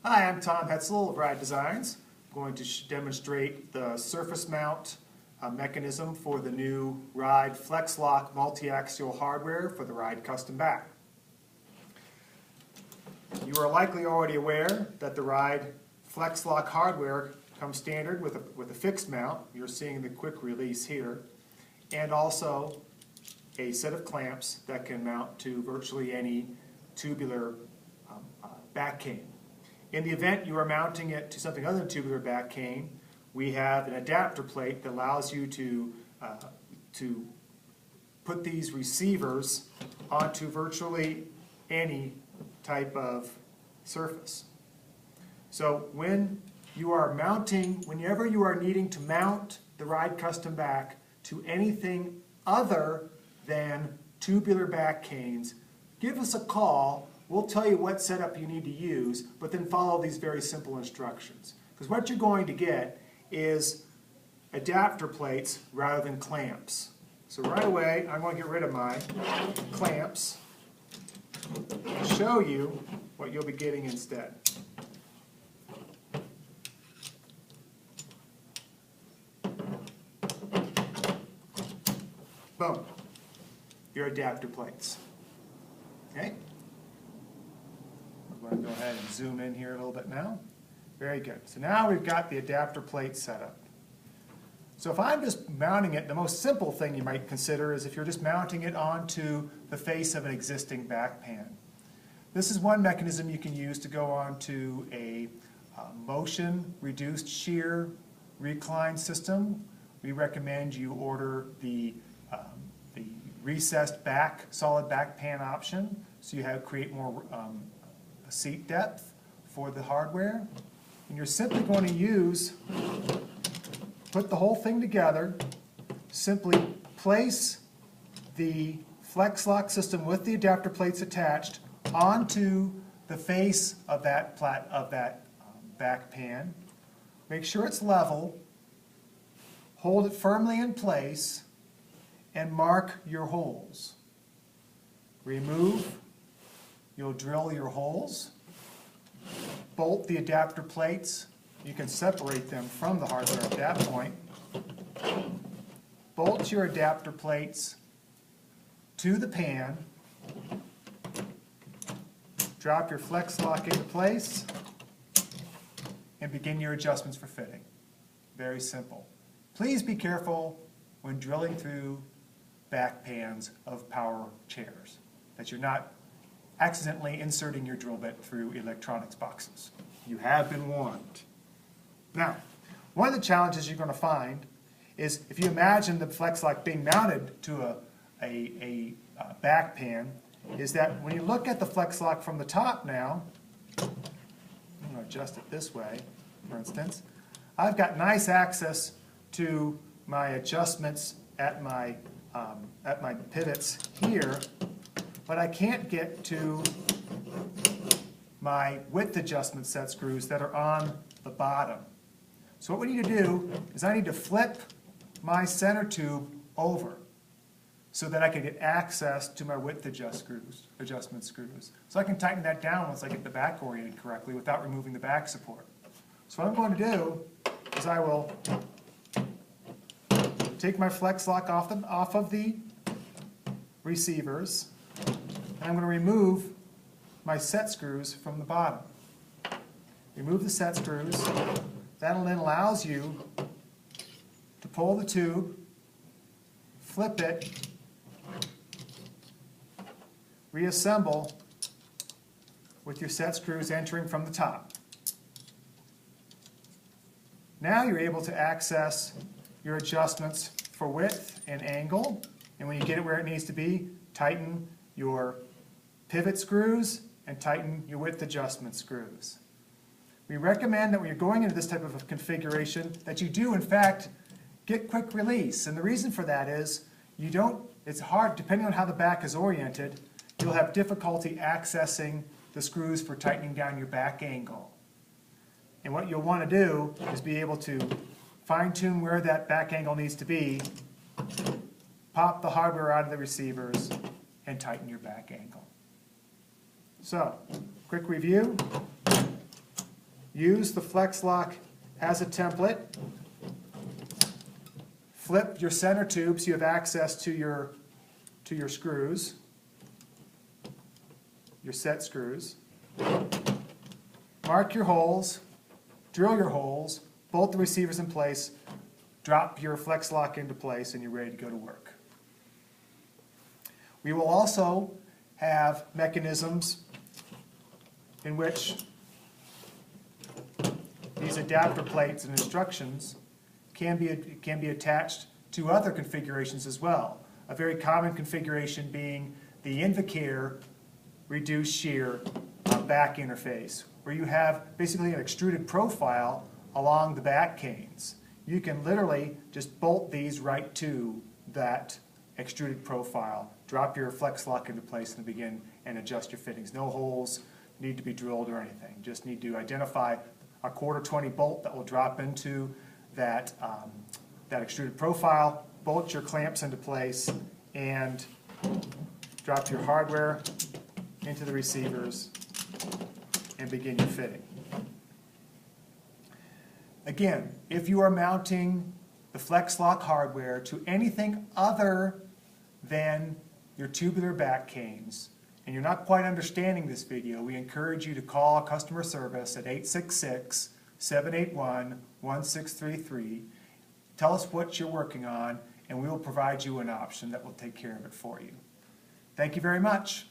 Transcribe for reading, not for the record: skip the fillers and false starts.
Hi, I'm Tom Hetzel of Ride Designs. I'm going to demonstrate the surface mount mechanism for the new Ride FlexLoc multiaxial hardware for the Ride custom back. You are likely already aware that the Ride FlexLoc hardware comes standard with a fixed mount. You're seeing the quick release here, and also a set of clamps that can mount to virtually any tubular back cane. In the event you are mounting it to something other than tubular back cane, we have an adapter plate that allows you to put these receivers onto virtually any type of surface. So whenever you are needing to mount the Ride custom back to anything other than tubular back canes, give us a call. We'll tell you what setup you need to use, but then follow these very simple instructions. Because what you're going to get is adapter plates rather than clamps. So right away, I'm going to get rid of my clamps and show you what you'll be getting instead. Boom. Your adapter plates. Okay? I'm going to go ahead and zoom in here a little bit now. Very good. So now we've got the adapter plate set up. So if I'm just mounting it, the most simple thing you might consider is if you're just mounting it onto the face of an existing back pan. This is one mechanism you can use to go onto a motion reduced shear recline system. We recommend you order the recessed back, solid back pan option, so you create more seat depth for the hardware. And you're simply going to put the whole thing together, simply place the FlexLoc system with the adapter plates attached onto the face of that back pan. Make sure it's level, hold it firmly in place, and mark your holes. Remove, you'll drill your holes, bolt the adapter plates. You can separate them from the hardware at that point. Bolt your adapter plates to the pan. Drop your FlexLoc into place and begin your adjustments for fitting. Very simple. Please be careful when drilling through back pans of power chairs, that you're not accidentally inserting your drill bit through electronics boxes. You have been warned. Now, one of the challenges you're going to find is if you imagine the FlexLoc being mounted to a back pan, is that when you look at the FlexLoc from the top now, I'm going to adjust it this way, for instance, I've got nice access to my adjustments at my pivots here, but I can't get to my width adjustment set screws that are on the bottom. So what we need to do is I need to flip my center tube over so that I can get access to my width adjustment screws. So I can tighten that down once I get the back oriented correctly without removing the back support. So what I'm going to do is I will take my FlexLoc off of the receivers, and I'm going to remove my set screws from the bottom. Remove the set screws. That then allows you to pull the tube, flip it, reassemble with your set screws entering from the top. Now you're able to access your adjustments for width and angle, and when you get it where it needs to be, tighten your pivot screws and tighten your width adjustment screws. We recommend that when you're going into this type of a configuration that you do in fact get quick release, and the reason for that is it's hard, depending on how the back is oriented, you'll have difficulty accessing the screws for tightening down your back angle. And what you'll want to do is be able to fine-tune where that back angle needs to be, pop the hardware out of the receivers, and tighten your back angle. So, quick review. use the FlexLoc as a template. Flip your center tube so you have access to your screws, your set screws. Mark your holes, drill your holes, bolt the receivers in place, drop your FlexLoc into place, and you're ready to go to work. We will also have mechanisms in which these adapter plates and instructions can be attached to other configurations as well. A very common configuration being the Invacare reduced shear back interface, where you have basically an extruded profile along the back canes. You can literally just bolt these right to that extruded profile, drop your FlexLoc into place and begin and adjust your fittings. No holes need to be drilled or anything. Just need to identify a 1/4 bolt that will drop into that, that extruded profile, bolt your clamps into place, and drop your hardware into the receivers and begin your fitting. Again, if you are mounting the FlexLoc hardware to anything other than your tubular back canes, and you're not quite understanding this video, we encourage you to call customer service at 866-781-1633. Tell us what you're working on, and we will provide you an option that will take care of it for you. Thank you very much.